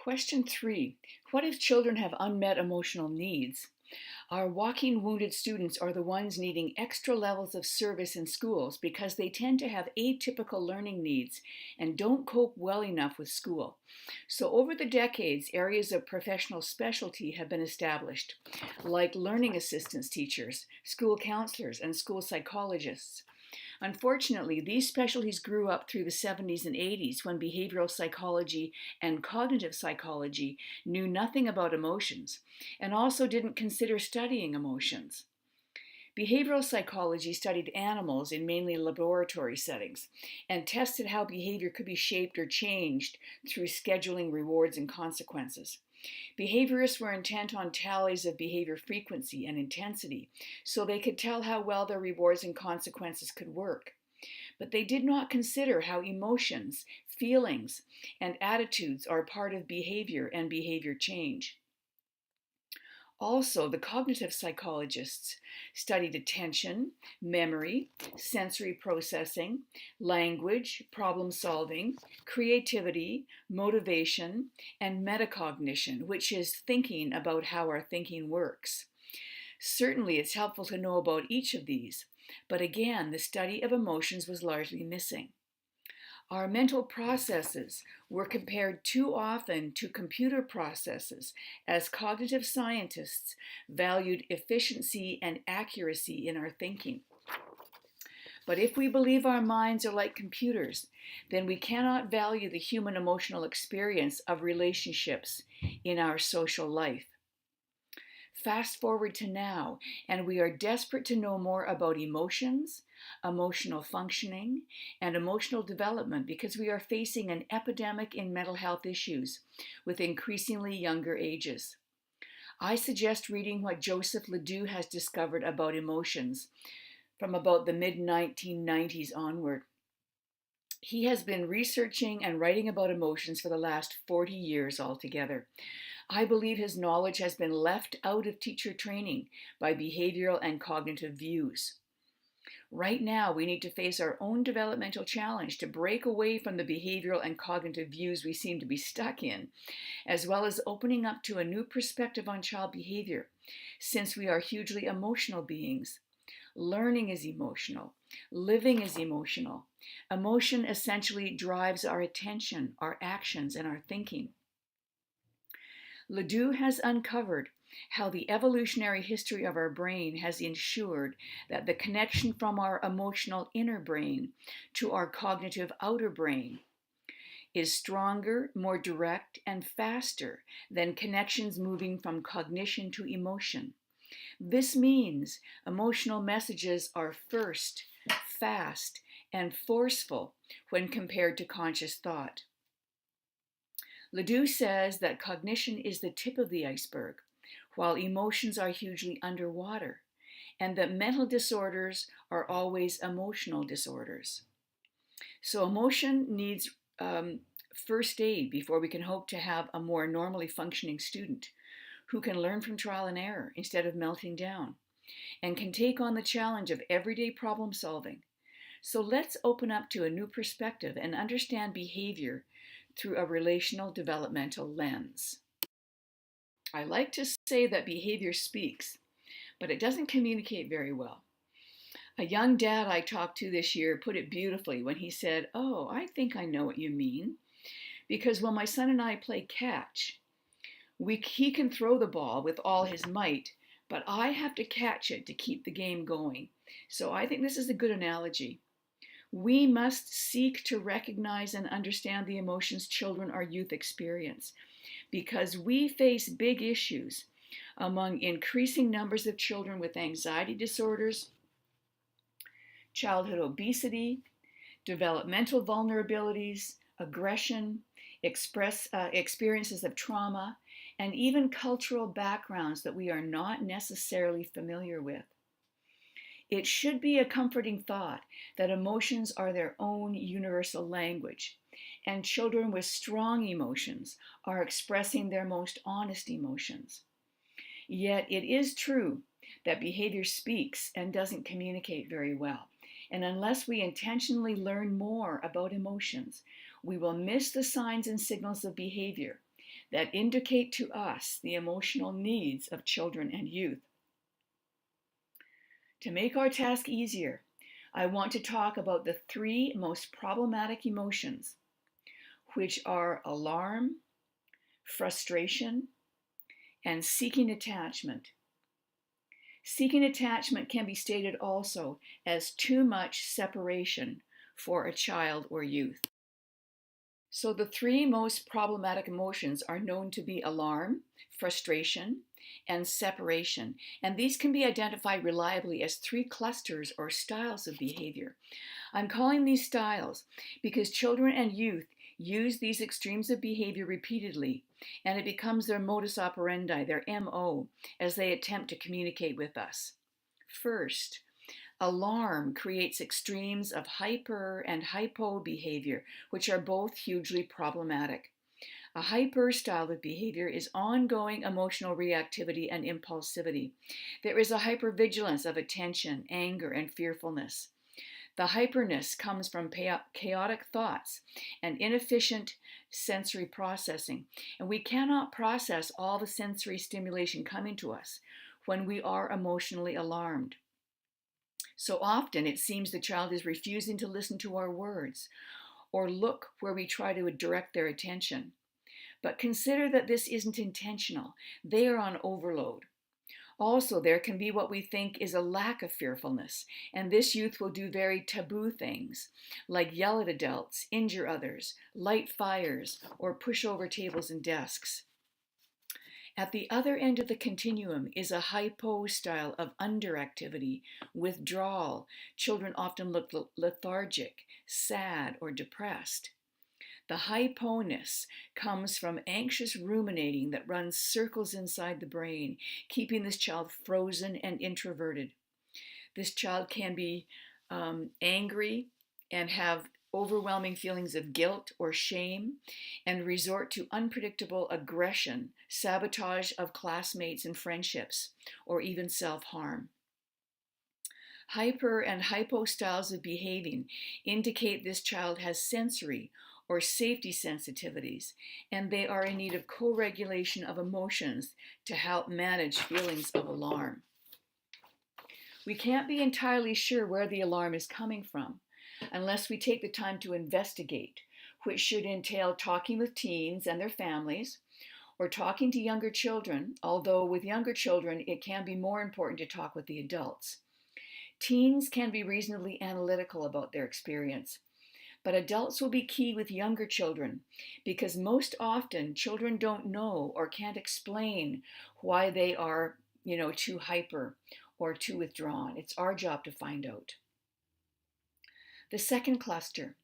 Question 3. What if children have unmet emotional needs? Our walking wounded students are the ones needing extra levels of service in schools because they tend to have atypical learning needs and don't cope well enough with school. So, over the decades, areas of professional specialty have been established, like learning assistance teachers, school counselors, and school psychologists. Unfortunately, these specialties grew up through the 70s and 80s when behavioral psychology and cognitive psychology knew nothing about emotions and also didn't consider studying emotions. Behavioral psychology studied animals in mainly laboratory settings and tested how behavior could be shaped or changed through scheduling rewards and consequences. Behaviorists were intent on tallies of behavior frequency and intensity so they could tell how well their rewards and consequences could work. But they did not consider how emotions, feelings, and attitudes are part of behavior and behavior change. Also, the cognitive psychologists studied attention, memory, sensory processing, language, problem solving, creativity, motivation, and metacognition, which is thinking about how our thinking works. Certainly, it's helpful to know about each of these, but again, the study of emotions was largely missing. Our mental processes were compared too often to computer processes, as cognitive scientists valued efficiency and accuracy in our thinking. But if we believe our minds are like computers, then we cannot value the human emotional experience of relationships in our social life. Fast forward to now, and we are desperate to know more about emotions, emotional functioning, and emotional development because we are facing an epidemic in mental health issues with increasingly younger ages. I suggest reading what Joseph Ledoux has discovered about emotions from about the mid-1990s onward. He has been researching and writing about emotions for the last 40 years altogether. I believe his knowledge has been left out of teacher training by behavioral and cognitive views. Right now, we need to face our own developmental challenge to break away from the behavioral and cognitive views we seem to be stuck in, as well as opening up to a new perspective on child behavior, since we are hugely emotional beings. Learning is emotional. Living is emotional. Emotion essentially drives our attention, our actions, and our thinking. Ledoux has uncovered how the evolutionary history of our brain has ensured that the connection from our emotional inner brain to our cognitive outer brain is stronger, more direct, and faster than connections moving from cognition to emotion. This means emotional messages are first, fast, and forceful when compared to conscious thought. Ledoux says that cognition is the tip of the iceberg, while emotions are hugely underwater, and that mental disorders are always emotional disorders. So emotion needs first aid before we can hope to have a more normally functioning student who can learn from trial and error instead of melting down and can take on the challenge of everyday problem solving. So let's open up to a new perspective and understand behavior through a relational developmental lens. I like to say that behavior speaks, but it doesn't communicate very well. A young dad I talked to this year put it beautifully when he said, "Oh, I think I know what you mean. Because when my son and I play catch, he can throw the ball with all his might, but I have to catch it to keep the game going." So I think this is a good analogy. We must seek to recognize and understand the emotions children or youth experience because we face big issues among increasing numbers of children with anxiety disorders, childhood obesity, developmental vulnerabilities, aggression, experiences of trauma, and even cultural backgrounds that we are not necessarily familiar with. It should be a comforting thought that emotions are their own universal language, and children with strong emotions are expressing their most honest emotions. Yet it is true that behavior speaks and doesn't communicate very well. And unless we intentionally learn more about emotions, we will miss the signs and signals of behavior that indicate to us the emotional needs of children and youth. To make our task easier, I want to talk about the three most problematic emotions, which are alarm, frustration, and seeking attachment. Seeking attachment can be stated also as too much separation for a child or youth. So the three most problematic emotions are known to be alarm, frustration, and separation. And these can be identified reliably as three clusters or styles of behavior. I'm calling these styles because children and youth use these extremes of behavior repeatedly, and it becomes their modus operandi, their MO, as they attempt to communicate with us. First, alarm creates extremes of hyper and hypo behavior, which are both hugely problematic. A hyper style of behavior is ongoing emotional reactivity and impulsivity. There is a hypervigilance of attention, anger, and fearfulness. The hyperness comes from chaotic thoughts and inefficient sensory processing, and we cannot process all the sensory stimulation coming to us when we are emotionally alarmed. So often it seems the child is refusing to listen to our words or look where we try to direct their attention. But consider that this isn't intentional. They are on overload. Also, there can be what we think is a lack of fearfulness, and this youth will do very taboo things, like yell at adults, injure others, light fires, or push over tables and desks. At the other end of the continuum is a hypo style of underactivity, withdrawal. Children often look lethargic, sad, or depressed. The hyponess comes from anxious ruminating that runs circles inside the brain, keeping this child frozen and introverted. This child can be angry and have overwhelming feelings of guilt or shame and resort to unpredictable aggression, sabotage of classmates and friendships, or even self-harm. Hyper and hypo styles of behaving indicate this child has sensory or safety sensitivities, and they are in need of co-regulation of emotions to help manage feelings of alarm. We can't be entirely sure where the alarm is coming from unless we take the time to investigate, which should entail talking with teens and their families, or talking to younger children, although with younger children it can be more important to talk with the adults. Teens can be reasonably analytical about their experience, but adults will be key with younger children because most often children don't know or can't explain why they are, too hyper or too withdrawn. It's our job to find out. The second cluster,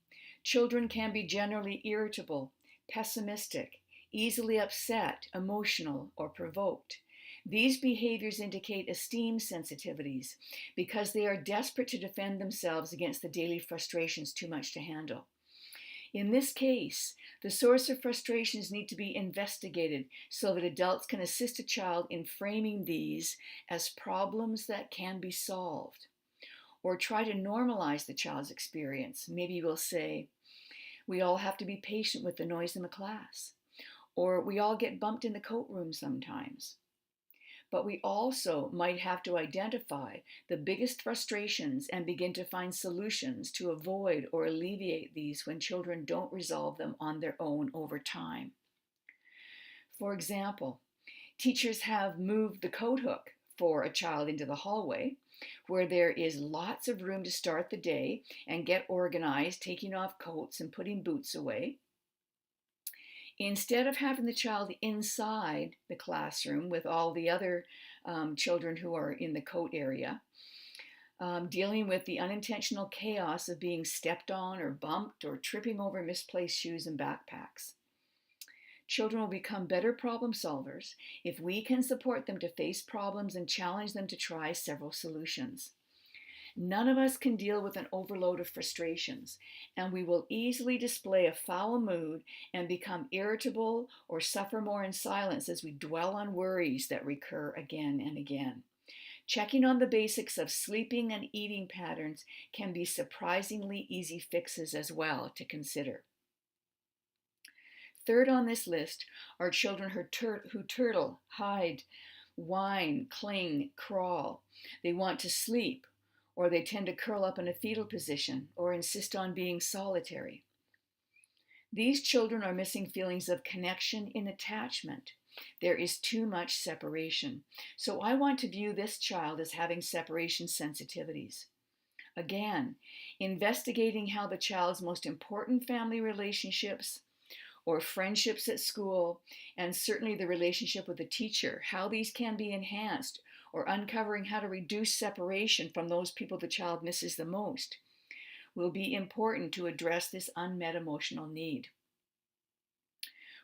children can be generally irritable, pessimistic, easily upset, emotional, or provoked. These behaviors indicate esteem sensitivities because they are desperate to defend themselves against the daily frustrations too much to handle. In this case, the source of frustrations need to be investigated so that adults can assist a child in framing these as problems that can be solved. Or try to normalize the child's experience. Maybe we'll say, we all have to be patient with the noise in the class. Or we all get bumped in the coat room sometimes. But we also might have to identify the biggest frustrations and begin to find solutions to avoid or alleviate these when children don't resolve them on their own over time. For example, teachers have moved the coat hook for a child into the hallway where there is lots of room to start the day and get organized, taking off coats and putting boots away. Instead of having the child inside the classroom with all the other children who are in the coat area, dealing with the unintentional chaos of being stepped on or bumped or tripping over misplaced shoes and backpacks. Children will become better problem solvers if we can support them to face problems and challenge them to try several solutions. None of us can deal with an overload of frustrations, and we will easily display a foul mood and become irritable or suffer more in silence as we dwell on worries that recur again and again. Checking on the basics of sleeping and eating patterns can be surprisingly easy fixes as well to consider. Third on this list are children who turtle, hide, whine, cling, crawl. They want to sleep, or they tend to curl up in a fetal position or insist on being solitary. These children are missing feelings of connection in attachment. There is too much separation. So I want to view this child as having separation sensitivities. Again, investigating how the child's most important family relationships or friendships at school, and certainly the relationship with the teacher, how these can be enhanced, or uncovering how to reduce separation from those people the child misses the most, will be important to address this unmet emotional need.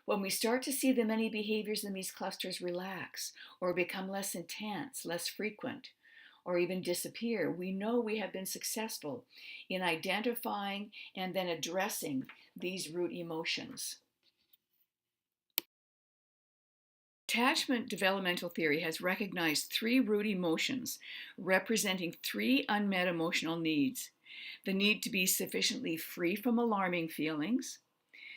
When we start to see the many behaviors in these clusters relax or become less intense, less frequent, or even disappear, we know we have been successful in identifying and then addressing these root emotions. Attachment developmental theory has recognized 3 root emotions representing 3 unmet emotional needs: the need to be sufficiently free from alarming feelings,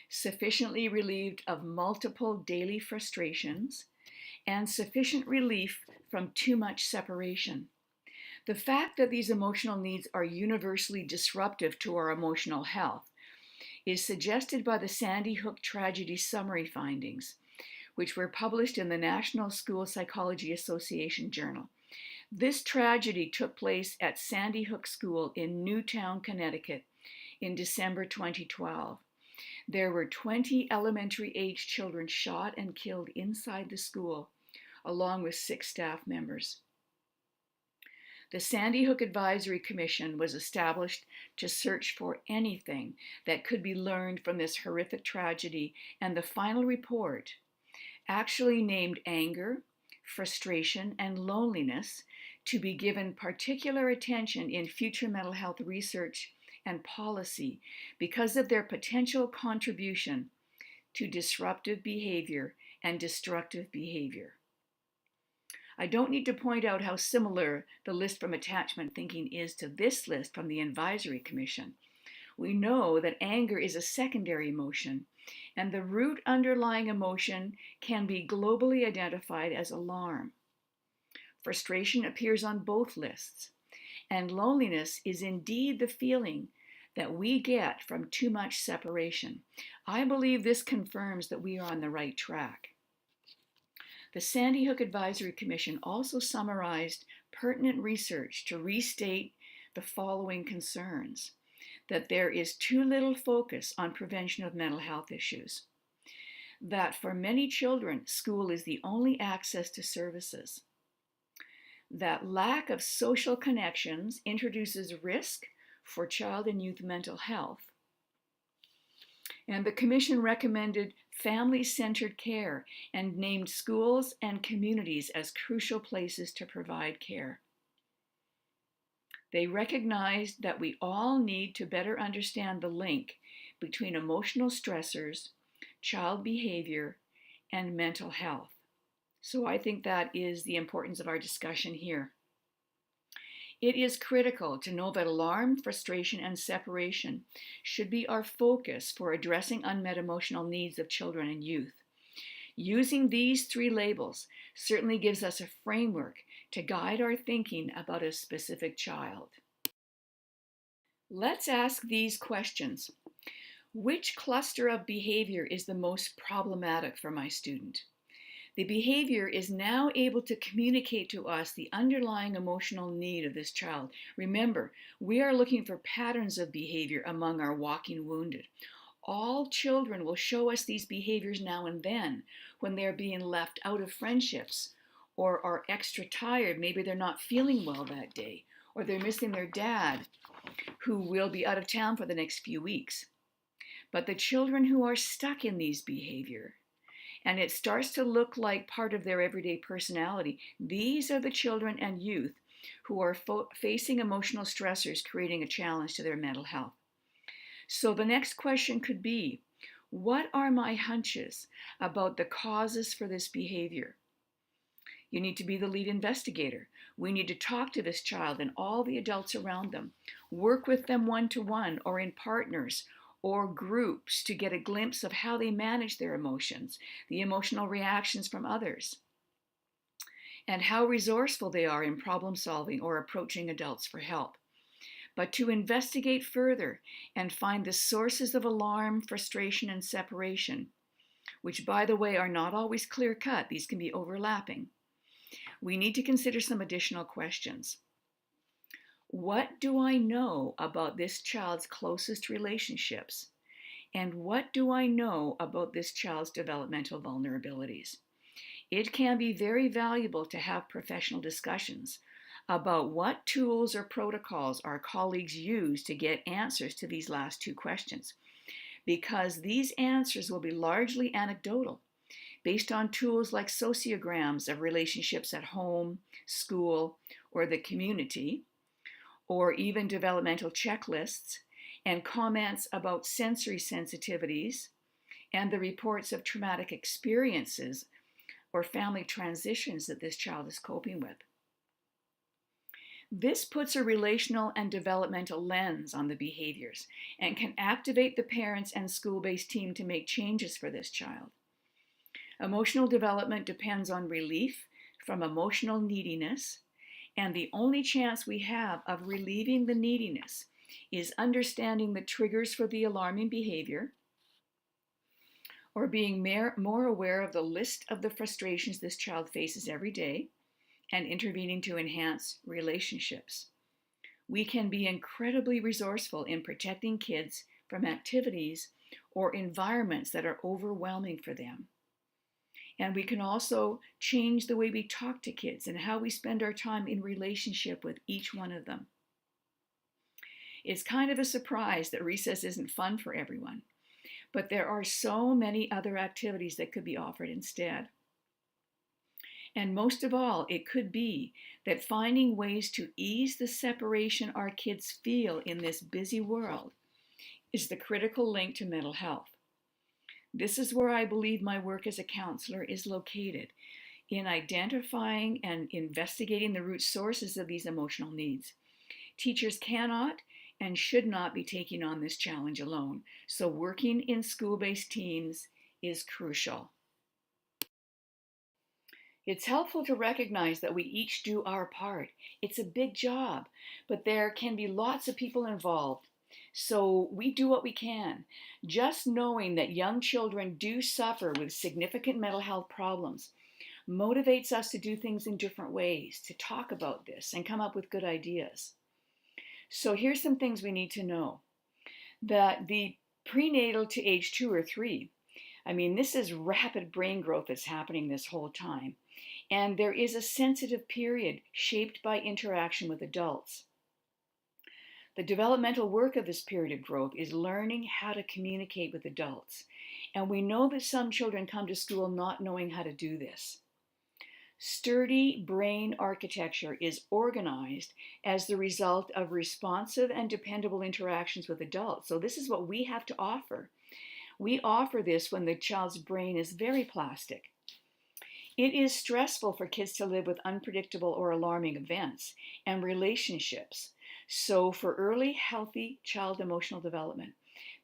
sufficiently relieved of multiple daily frustrations, and sufficient relief from too much separation. The fact that these emotional needs are universally disruptive to our emotional health is suggested by the Sandy Hook tragedy summary findings, which were published in the National School Psychology Association Journal. This tragedy took place at Sandy Hook School in Newtown, Connecticut in December 2012. There were 20 elementary-age children shot and killed inside the school, along with 6 staff members. The Sandy Hook Advisory Commission was established to search for anything that could be learned from this horrific tragedy, and the final report actually named anger, frustration, and loneliness to be given particular attention in future mental health research and policy because of their potential contribution to disruptive behavior and destructive behavior. I don't need to point out how similar the list from attachment thinking is to this list from the Advisory Commission. We know that anger is a secondary emotion, and the root underlying emotion can be globally identified as alarm. Frustration appears on both lists, and loneliness is indeed the feeling that we get from too much separation. I believe this confirms that we are on the right track. The Sandy Hook Advisory Commission also summarized pertinent research to restate the following concerns: that there is too little focus on prevention of mental health issues, that for many children, school is the only access to services, that lack of social connections introduces risk for child and youth mental health, and the Commission recommended family-centered care and named schools and communities as crucial places to provide care. They recognized that we all need to better understand the link between emotional stressors, child behavior, and mental health. So I think that is the importance of our discussion here. It is critical to know that alarm, frustration, and separation should be our focus for addressing unmet emotional needs of children and youth. Using these 3 labels certainly gives us a framework to guide our thinking about a specific child. Let's ask these questions. Which cluster of behavior is the most problematic for my student? The behavior is now able to communicate to us the underlying emotional need of this child. Remember, we are looking for patterns of behavior among our walking wounded. All children will show us these behaviors now and then when they're being left out of friendships or are extra tired. Maybe they're not feeling well that day, or they're missing their dad, who will be out of town for the next few weeks. But the children who are stuck in these behavior, and it starts to look like part of their everyday personality, these are the children and youth who are facing emotional stressors, creating a challenge to their mental health. So the next question could be, what are my hunches about the causes for this behavior? You need to be the lead investigator. We need to talk to this child and all the adults around them, work with them one-to-one or in partners, or groups to get a glimpse of how they manage their emotions, the emotional reactions from others, and how resourceful they are in problem solving or approaching adults for help. But to investigate further and find the sources of alarm, frustration, and separation, which, by the way, are not always clear-cut, these can be overlapping, we need to consider some additional questions. What do I know about this child's closest relationships? And what do I know about this child's developmental vulnerabilities? It can be very valuable to have professional discussions about what tools or protocols our colleagues use to get answers to these last two questions, because these answers will be largely anecdotal, based on tools like sociograms of relationships at home, school, or the community, or even developmental checklists, and comments about sensory sensitivities, and the reports of traumatic experiences or family transitions that this child is coping with. This puts a relational and developmental lens on the behaviors and can activate the parents and school-based team to make changes for this child. Emotional development depends on relief from emotional neediness, and the only chance we have of relieving the neediness is understanding the triggers for the alarming behavior, or being more aware of the list of the frustrations this child faces every day, and intervening to enhance relationships. We can be incredibly resourceful in protecting kids from activities or environments that are overwhelming for them. And we can also change the way we talk to kids and how we spend our time in relationship with each one of them. It's kind of a surprise that recess isn't fun for everyone, but there are so many other activities that could be offered instead. And most of all, it could be that finding ways to ease the separation our kids feel in this busy world is the critical link to mental health. This is where I believe my work as a counselor is located, in identifying and investigating the root sources of these emotional needs. Teachers cannot and should not be taking on this challenge alone, so working in school-based teams is crucial. It's helpful to recognize that we each do our part. It's a big job, but there can be lots of people involved. So we do what we can. Just knowing that young children do suffer with significant mental health problems motivates us to do things in different ways, to talk about this and come up with good ideas. So here's some things we need to know. That the prenatal to age 2 or 3, this is rapid brain growth that's happening this whole time. And there is a sensitive period shaped by interaction with adults. The developmental work of this period of growth is learning how to communicate with adults. And we know that some children come to school not knowing how to do this. Sturdy brain architecture is organized as the result of responsive and dependable interactions with adults. So this is what we have to offer. We offer this when the child's brain is very plastic. It is stressful for kids to live with unpredictable or alarming events and relationships. So for early, healthy child emotional development,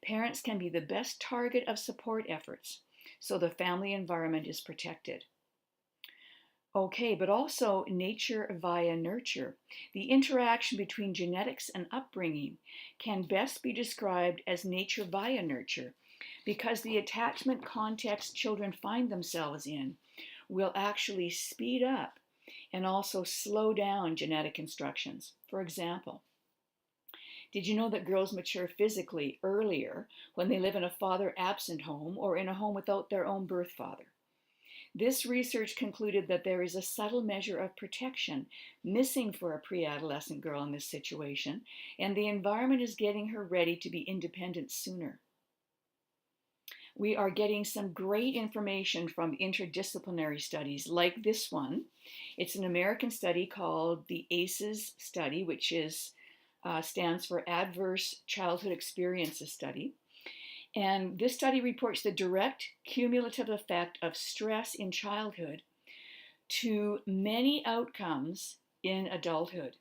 parents can be the best target of support efforts, so the family environment is protected. Okay, but also nature via nurture. The interaction between genetics and upbringing can best be described as nature via nurture, because the attachment context children find themselves in will actually speed up and also slow down genetic instructions. For example, did you know that girls mature physically earlier when they live in a father-absent home or in a home without their own birth father? This research concluded that there is a subtle measure of protection missing for a pre-adolescent girl in this situation, and the environment is getting her ready to be independent sooner. We are getting some great information from interdisciplinary studies like this one. It's an American study called the ACEs study, which stands for Adverse Childhood Experiences Study. And this study reports the direct cumulative effect of stress in childhood to many outcomes in adulthood.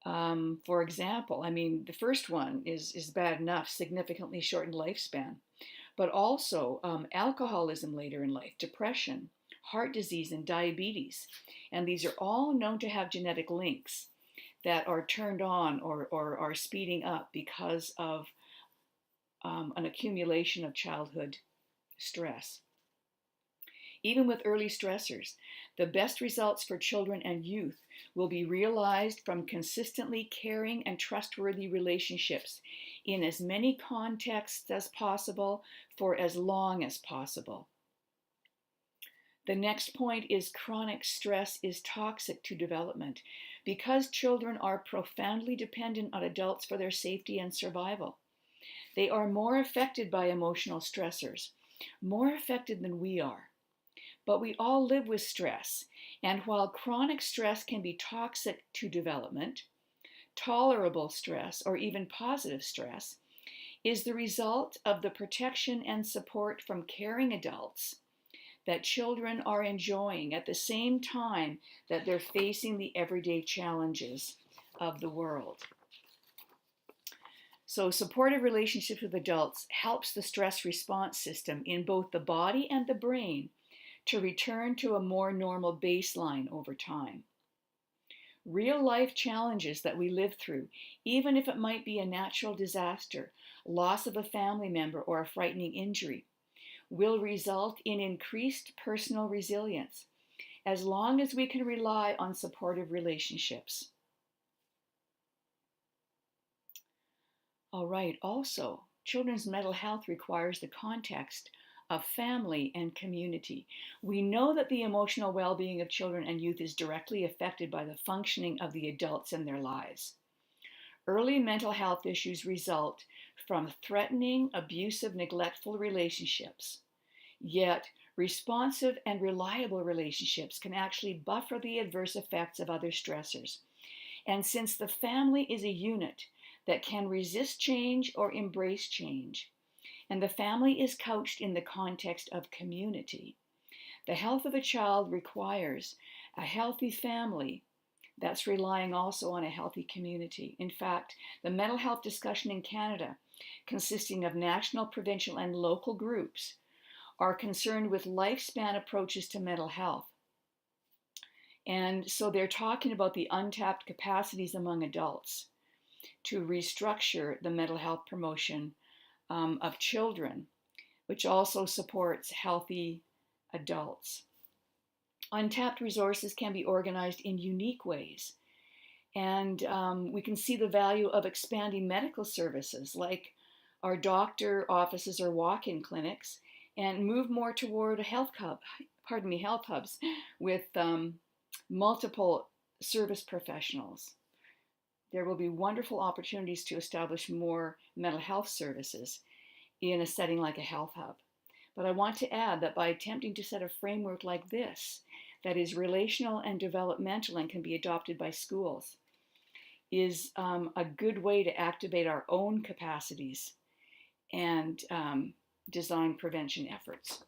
For example, the first one is bad enough, significantly shortened lifespan, but also alcoholism later in life, depression, heart disease, and diabetes. And these are all known to have genetic links that are turned on or are speeding up because of an accumulation of childhood stress. Even with early stressors, the best results for children and youth will be realized from consistently caring and trustworthy relationships in as many contexts as possible for as long as possible. The next point is chronic stress is toxic to development because children are profoundly dependent on adults for their safety and survival. They are more affected by emotional stressors, more affected than we are. But we all live with stress, and while chronic stress can be toxic to development, tolerable stress, or even positive stress, is the result of the protection and support from caring adults that children are enjoying at the same time that they're facing the everyday challenges of the world. So supportive relationships with adults helps the stress response system in both the body and the brain to return to a more normal baseline over time. Real life challenges that we live through, even if it might be a natural disaster, loss of a family member, or a frightening injury, will result in increased personal resilience as long as we can rely on supportive relationships. All right, also, children's mental health requires the context of family and community. We know that the emotional well-being of children and youth is directly affected by the functioning of the adults in their lives. Early mental health issues result from threatening, abusive, neglectful relationships. Yet, responsive and reliable relationships can actually buffer the adverse effects of other stressors. And since the family is a unit that can resist change or embrace change, and the family is couched in the context of community, the health of a child requires a healthy family that's relying also on a healthy community. In fact, the mental health discussion in Canada, consisting of national, provincial, and local groups, are concerned with lifespan approaches to mental health. And so they're talking about the untapped capacities among adults to restructure the mental health promotion of children, which also supports healthy adults. Untapped resources can be organized in unique ways. And we can see the value of expanding medical services like our doctor offices or walk-in clinics, and move more toward health hubs with multiple service professionals. There will be wonderful opportunities to establish more mental health services in a setting like a health hub. But I want to add that by attempting to set a framework like this, that is relational and developmental and can be adopted by schools, is a good way to activate our own capacities and design prevention efforts.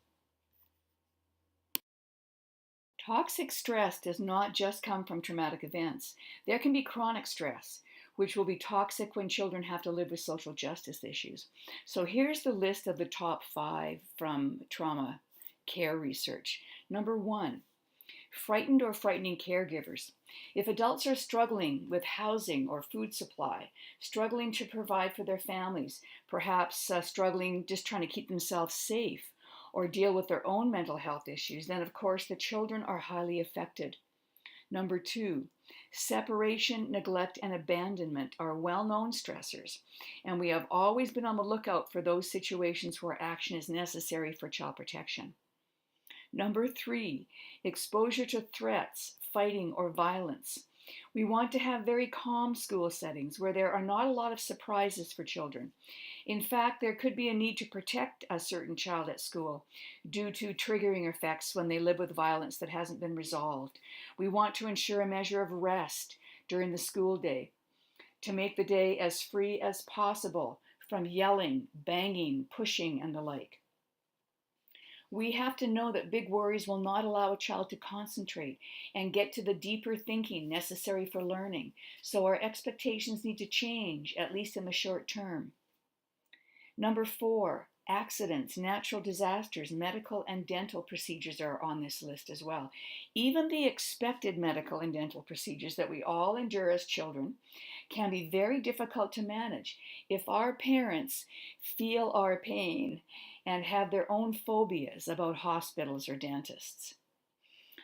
Toxic stress does not just come from traumatic events. There can be chronic stress, which will be toxic when children have to live with social justice issues. So here's the list of the top 5 from trauma care research. Number 1, frightened or frightening caregivers. If adults are struggling with housing or food supply, struggling to provide for their families, perhaps struggling just trying to keep themselves safe or deal with their own mental health issues, then of course the children are highly affected. Number 2, separation, neglect, and abandonment are well-known stressors, and we have always been on the lookout for those situations where action is necessary for child protection. Number 3, exposure to threats, fighting, or violence. We want to have very calm school settings where there are not a lot of surprises for children. In fact, there could be a need to protect a certain child at school due to triggering effects when they live with violence that hasn't been resolved. We want to ensure a measure of rest during the school day to make the day as free as possible from yelling, banging, pushing, and the like. We have to know that big worries will not allow a child to concentrate and get to the deeper thinking necessary for learning. So our expectations need to change, at least in the short term. Number 4, accidents, natural disasters, medical and dental procedures are on this list as well. Even the expected medical and dental procedures that we all endure as children can be very difficult to manage if our parents feel our pain and have their own phobias about hospitals or dentists.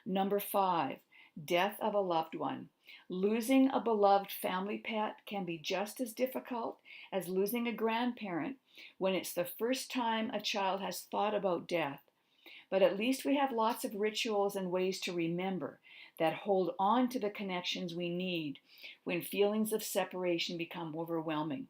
Number 5, death of a loved one. Losing a beloved family pet can be just as difficult as losing a grandparent when it's the first time a child has thought about death. But at least we have lots of rituals and ways to remember that hold on to the connections we need when feelings of separation become overwhelming.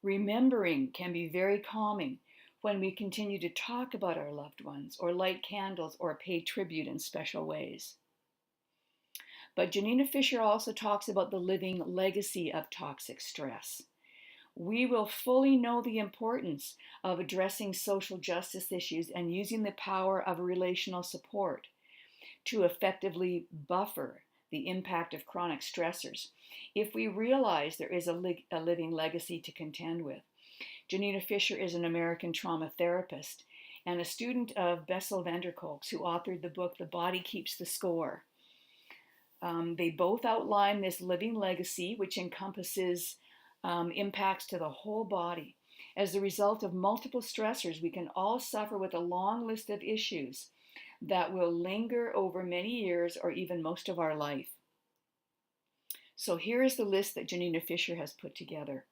Remembering can be very calming when we continue to talk about our loved ones or light candles or pay tribute in special ways. But Janina Fisher also talks about the living legacy of toxic stress. We will fully know the importance of addressing social justice issues and using the power of relational support to effectively buffer the impact of chronic stressors if we realize there is a living legacy to contend with. Janina Fisher is an American trauma therapist and a student of Bessel van der Kolk's, who authored the book The Body Keeps the Score. They both outline this living legacy, which encompasses impacts to the whole body. As a result of multiple stressors, we can all suffer with a long list of issues that will linger over many years or even most of our life. So here is the list that Janina Fisher has put together.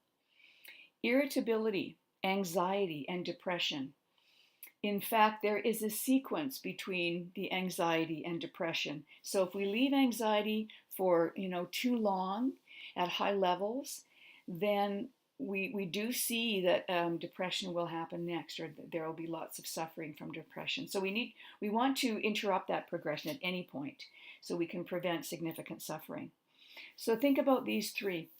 Irritability, anxiety, and depression. In fact, there is a sequence between the anxiety and depression. So if we leave anxiety for too long at high levels, then we do see that depression will happen next, or there will be lots of suffering from depression. So we want to interrupt that progression at any point so we can prevent significant suffering. So think about these three.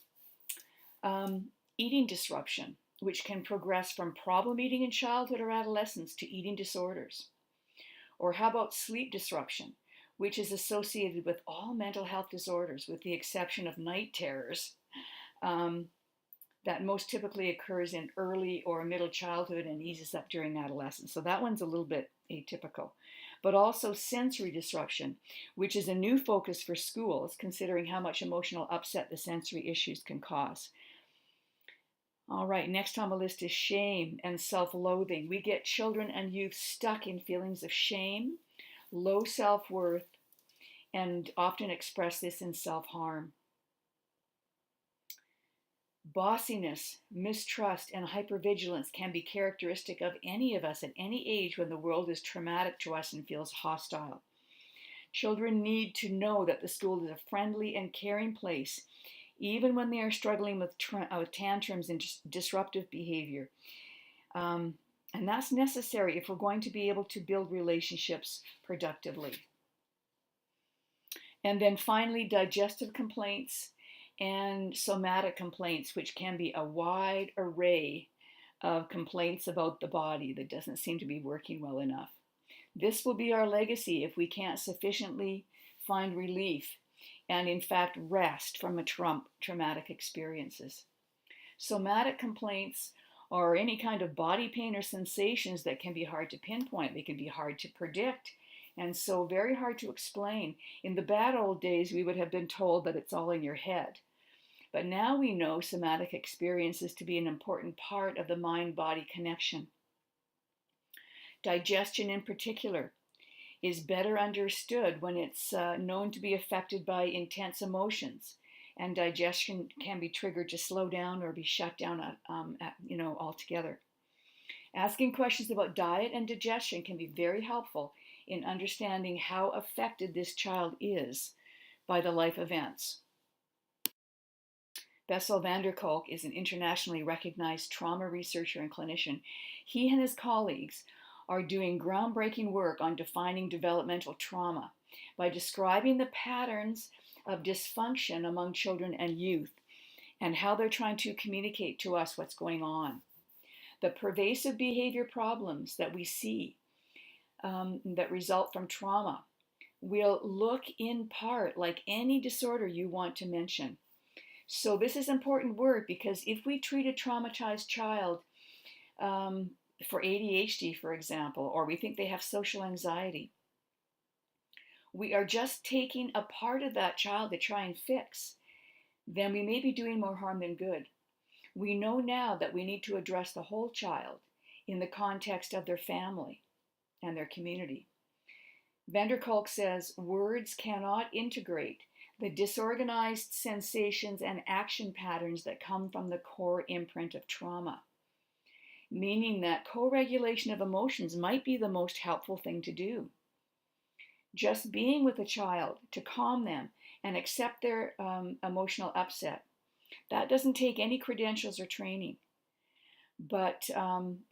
Eating disruption, which can progress from problem eating in childhood or adolescence to eating disorders. Or how about sleep disruption, which is associated with all mental health disorders, with the exception of night terrors, that most typically occurs in early or middle childhood and eases up during adolescence. So that one's a little bit atypical. But also sensory disruption, which is a new focus for schools, considering how much emotional upset the sensory issues can cause. All right, next on the list is shame and self-loathing. We get children and youth stuck in feelings of shame, low self-worth, and often express this in self-harm. Bossiness, mistrust, and hypervigilance can be characteristic of any of us at any age when the world is traumatic to us and feels hostile. Children need to know that the school is a friendly and caring place, even when they are struggling with tantrums and disruptive behavior. And that's necessary if we're going to be able to build relationships productively. And then finally, digestive complaints and somatic complaints, which can be a wide array of complaints about the body that doesn't seem to be working well enough. This will be our legacy if we can't sufficiently find relief and in fact rest from traumatic experiences. Somatic complaints are any kind of body pain or sensations that can be hard to pinpoint. They can be hard to predict, and so very hard to explain. In the bad old days, we would have been told that it's all in your head. But now we know somatic experiences to be an important part of the mind-body connection. Digestion in particular is better understood when it's known to be affected by intense emotions, and digestion can be triggered to slow down or be shut down altogether. Asking questions about diet and digestion can be very helpful in understanding how affected this child is by the life events. Bessel van der Kolk is an internationally recognized trauma researcher and clinician. He and his colleagues are doing groundbreaking work on defining developmental trauma by describing the patterns of dysfunction among children and youth and how they're trying to communicate to us what's going on. the pervasive behavior problems that we see that result from trauma will look in part like any disorder you want to mention. So this is important work, because if we treat a traumatized child for ADHD, for example, or we think they have social anxiety, we are just taking a part of that child to try and fix, then we may be doing more harm than good. We know now that we need to address the whole child in the context of their family and their community. Van der Kolk says words cannot integrate the disorganized sensations and action patterns that come from the core imprint of trauma, meaning that co-regulation of emotions might be the most helpful thing to do. Just being with a child to calm them and accept their emotional upset, that doesn't take any credentials or training, but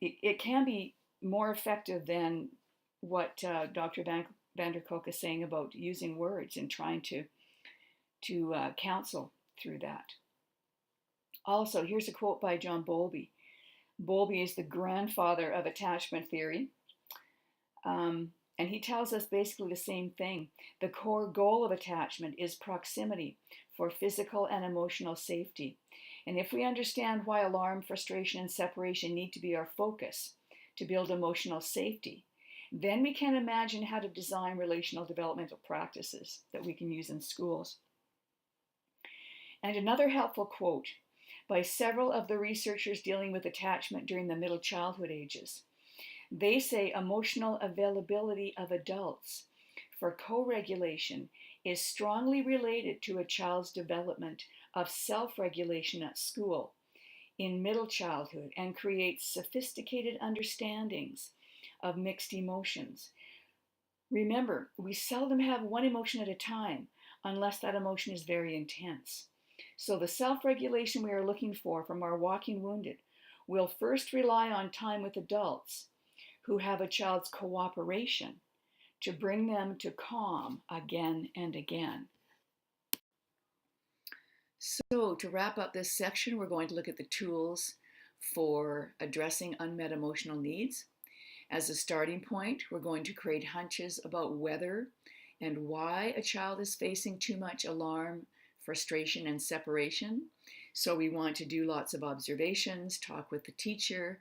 it can be more effective than what Dr. Van der Kolk is saying about using words and trying to counsel through that. Also, here's a quote by John Bowlby. Bowlby is the grandfather of attachment theory. And he tells us basically the same thing. The core goal of attachment is proximity for physical and emotional safety. And if we understand why alarm, frustration, and separation need to be our focus to build emotional safety, then we can imagine how to design relational developmental practices that we can use in schools. And another helpful quote by several of the researchers dealing with attachment during the middle childhood ages. They say emotional availability of adults for co-regulation is strongly related to a child's development of self-regulation at school in middle childhood and creates sophisticated understandings of mixed emotions. Remember, we seldom have one emotion at a time unless that emotion is very intense. So the self-regulation we are looking for from our walking wounded will first rely on time with adults who have a child's cooperation to bring them to calm again and again. So to wrap up this section, we're going to look at the tools for addressing unmet emotional needs. As a starting point, we're going to create hunches about whether and why a child is facing too much alarm, frustration, and separation. So we want to do lots of observations, talk with the teacher,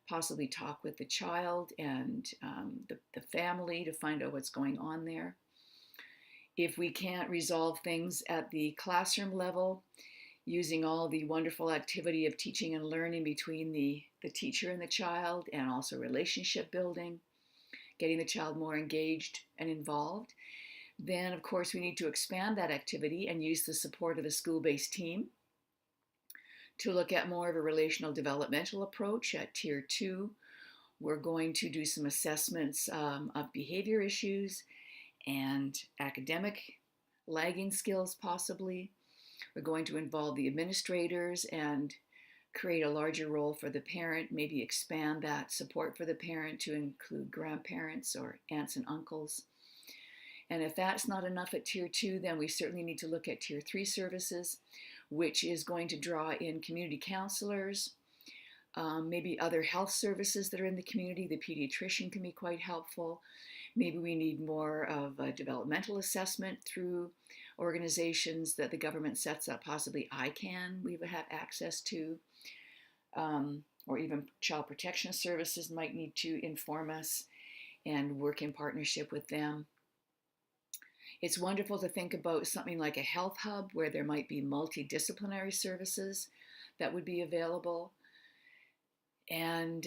possibly talk with the child and the family to find out what's going on there. If we can't resolve things at the classroom level, using all the wonderful activity of teaching and learning between the teacher and the child, and also relationship building, getting the child more engaged and involved, then of course we need to expand that activity and use the support of the school-based team to look at more of a relational developmental approach at Tier 2. We're going to do some assessments of behavior issues and academic lagging skills possibly. We're going to involve the administrators and create a larger role for the parent, maybe expand that support for the parent to include grandparents or aunts and uncles. And if that's not enough at Tier 2, then we certainly need to look at Tier 3 services, which is going to draw in community counselors, maybe other health services that are in the community. The pediatrician can be quite helpful. Maybe we need more of a developmental assessment through organizations that the government sets up, possibly ICANN we would have access to, or even Child Protection Services might need to inform us and work in partnership with them. It's wonderful to think about something like a health hub where there might be multidisciplinary services that would be available. And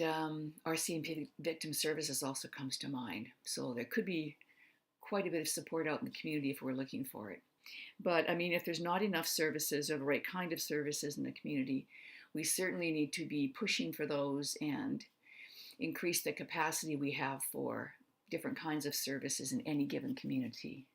RCMP Victim Services also comes to mind. So there could be quite a bit of support out in the community if we're looking for it. But I mean, if there's not enough services or the right kind of services in the community, we certainly need to be pushing for those and increase the capacity we have for different kinds of services in any given community.